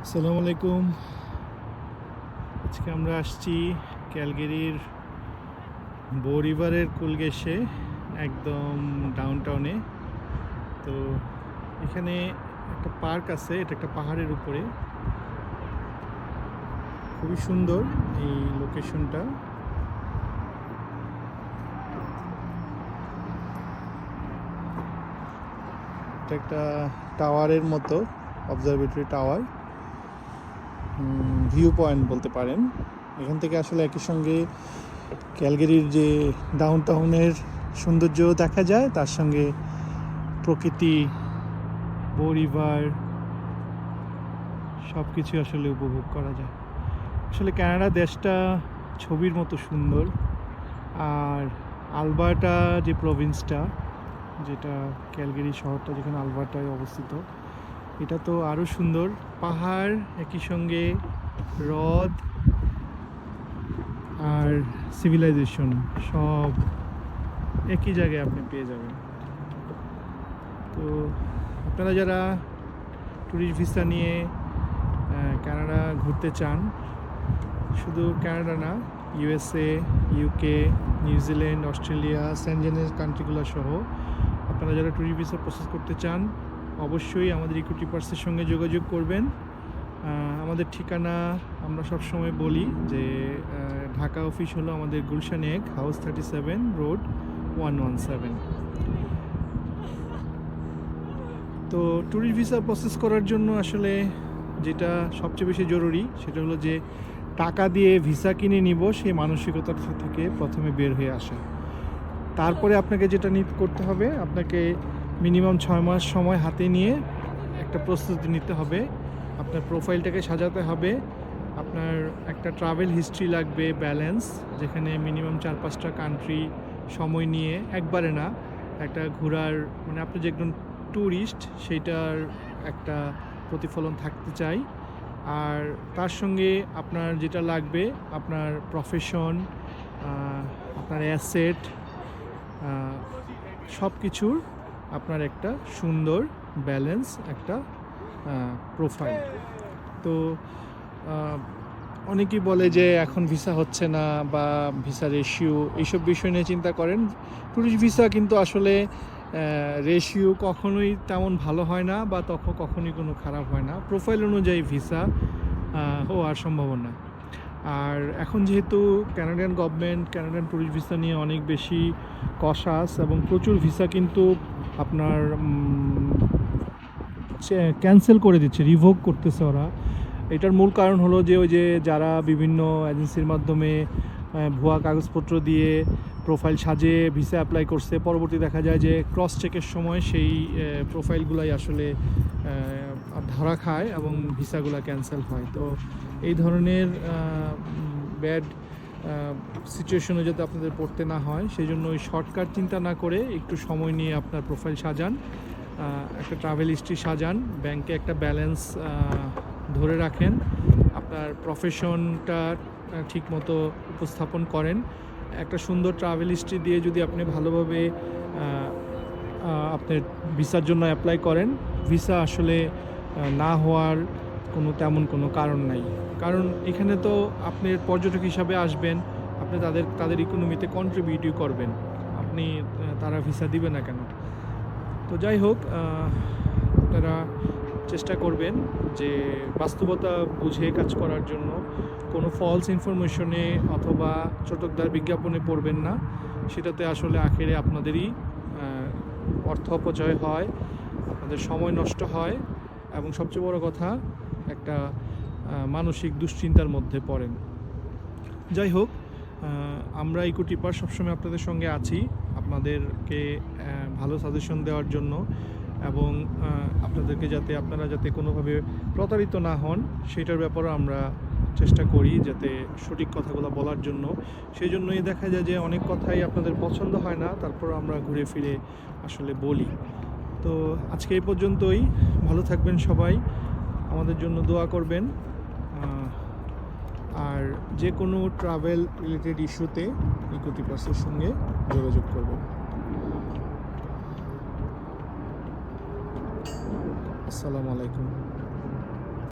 আসসালামু আলাইকুম। আজকে আমরা আসছি ক্যালগেরির বো রিভারের কুল ঘেঁষে একদম ডাউনটাউনে। তো এখানে একটা পার্ক আছে, এটা একটা পাহাড়ের উপরে। খুবই সুন্দর এই লোকেশনটা। এটা একটা টাওয়ারের মতো, অবজারভেটরি টাওয়ার, ভিউ পয়েন্ট বলতে পারেন। এখান থেকে আসলে একই সঙ্গে ক্যালগেরির যে ডাউনটাউনের সৌন্দর্য দেখা যায়, তার সঙ্গে প্রকৃতি, বো রিভার, সব কিছু আসলে উপভোগ করা যায়। আসলে কানাডা দেশটা ছবির মতো সুন্দর। আর আলবার্টা যে প্রভিন্সটা, যেটা ক্যালগেরি শহরটা যেখানে আলবার্টায় অবস্থিত, এটা তো আরও সুন্দর। পাহাড়, একই সঙ্গে হ্রদ আর সিভিলাইজেশন সব একই জায়গায় আপনি পেয়ে যাবেন। তো আপনারা যারা ট্যুরিস্ট ভিসা নিয়ে কানাডা ঘুরতে চান, শুধু কানাডা না, ইউএসএ, ইউকে, নিউজিল্যান্ড, অস্ট্রেলিয়া, সেনজেনের কান্ট্রিগুলো সহ আপনারা যারা ট্যুরিস্ট ভিসা প্রসেস করতে চান, অবশ্যই আমাদের ইকোট্রিপার্সের সঙ্গে যোগাযোগ করবেন। আমাদের ঠিকানা আমরা সবসময় বলি যে ঢাকা অফিস হলো আমাদের গুলশান এক, হাউস 37, রোড 117। তো ট্যুরিস্ট ভিসা প্রসেস করার জন্য আসলে যেটা সবচেয়ে বেশি জরুরি, সেটা হলো যে টাকা দিয়ে ভিসা কিনে নিব সেই মানসিকতা থেকে প্রথমে বের হয়ে আসা। তারপরে আপনাকে যেটা করতে হবে, আপনাকে মিনিমাম 6 মাস সময় হাতে নিয়ে একটা প্রস্তুতি নিতে হবে। আপনার প্রোফাইলটাকে সাজাতে হবে। আপনার একটা ট্রাভেল হিস্ট্রি লাগবে, ব্যালেন্স, যেখানে মিনিমাম 4-5টা কান্ট্রি সময় নিয়ে, একবারে না, একটা ঘোরার, মানে আপনি যে একজন ট্যুরিস্ট সেইটার একটা প্রতিফলন থাকতে চাই। আর তার সঙ্গে আপনার যেটা লাগবে, আপনার প্রফেশন, আপনার অ্যাসেট, সব কিছুর আপনার একটা সুন্দর ব্যালেন্স, একটা প্রোফাইল। তো অনেকেই বলে যে এখন ভিসা হচ্ছে না বা ভিসা রেশিও, এইসব বিষয় নিয়ে চিন্তা করেন। ট্যুরিস্ট ভিসা কিন্তু আসলে রেশিও কখনোই তেমন ভালো হয় না বা কখনোই কোনো খারাপ হয় না। প্রোফাইল অনুযায়ী ভিসা হওয়ার সম্ভাবনা। আর এখন যেহেতু Canadian government Canadian tourist visa নিয়ে অনেক বেশি কশাস, এবং প্রচুর ভিসা কিন্তু আপনার ক্যান্সেল করে দিচ্ছে, রিভোক করতেছে ওরা। এটার মূল কারণ হলো যে ওই যে যারা বিভিন্ন এজেন্সির মাধ্যমে ভুয়া কাগজপত্র দিয়ে প্রোফাইল সাজিয়ে ভিসা অ্যাপ্লাই করছে, পরবর্তী দেখা যায় যে ক্রস চেকের সময় সেই প্রোফাইলগুলাই আসলে ধরা খায় এবং ভিসাগুলো ক্যান্সেল হয়। তো এই ধরনের ব্যাড সিচুয়েশনে যাতে আপনাদের পড়তে না হয়, সেই জন্য ওই শর্টকাট চিন্তা না করে একটু সময় নিয়ে আপনার প্রোফাইল সাজান, একটা ট্রাভেল হিস্ট্রি সাজান, ব্যাংকে একটা ব্যালেন্স ধরে রাখেন, আপনার প্রফেশনটা ঠিকমতো উপস্থাপন করেন। একটা সুন্দর ট্রাভেল হিস্ট্রি দিয়ে যদি আপনি ভালোভাবে আপনার ভিসার জন্য অ্যাপ্লাই করেন, ভিসা আসলে না হওয়ার তেমন কোনো কারণ নাই। কারণ এখানে তো আপনি পর্যটক হিসাবে আসবেন, আপনি তাদের ইকোনমিতে কন্ট্রিবিউটই করবেন, আপনি তারা ভিসা দিবে না কেন? তো যাই হোক, আপনারা চেষ্টা করবেন যে বাস্তবতা বুঝে কাজ করার জন্য। কোনো ফলস ইনফরমেশনে অথবা চটকদার বিজ্ঞাপনে পড়বেন না, সেটাতে আসলে আখেরে আপনাদেরই অর্থ অপচয় হয়, আপনাদের সময় নষ্ট হয়, এবং সবচেয়ে বড় কথা, একটা মানসিক দুশ্চিন্তার মধ্যে পড়েন। যাই হোক, আমরা ইকোট্রিপার সবসময় আপনাদের সঙ্গে আছি, আপনাদেরকে ভালো সাজেশন দেওয়ার জন্য, এবং আপনাদেরকে আপনারা যাতে কোনোভাবে প্রতারিত না হন সেটার ব্যাপারেও আমরা চেষ্টা করি, যাতে সঠিক কথাগুলো বলার জন্য। সেই জন্যই দেখা যায় যে অনেক কথাই আপনাদের পছন্দ হয় না, তারপর আমরা ঘুরে ফিরে আসলে বলি। তো আজকে এই পর্যন্তই। ভালো থাকবেন সবাই, আমাদের জন্য দোয়া করবেন, আর যে কোনো ট্রাভেল রিলেটেড ইস্যুতে ইকোট্রিপার্সের সঙ্গে যোগাযোগ করবেন। আসসালামু আলাইকুম।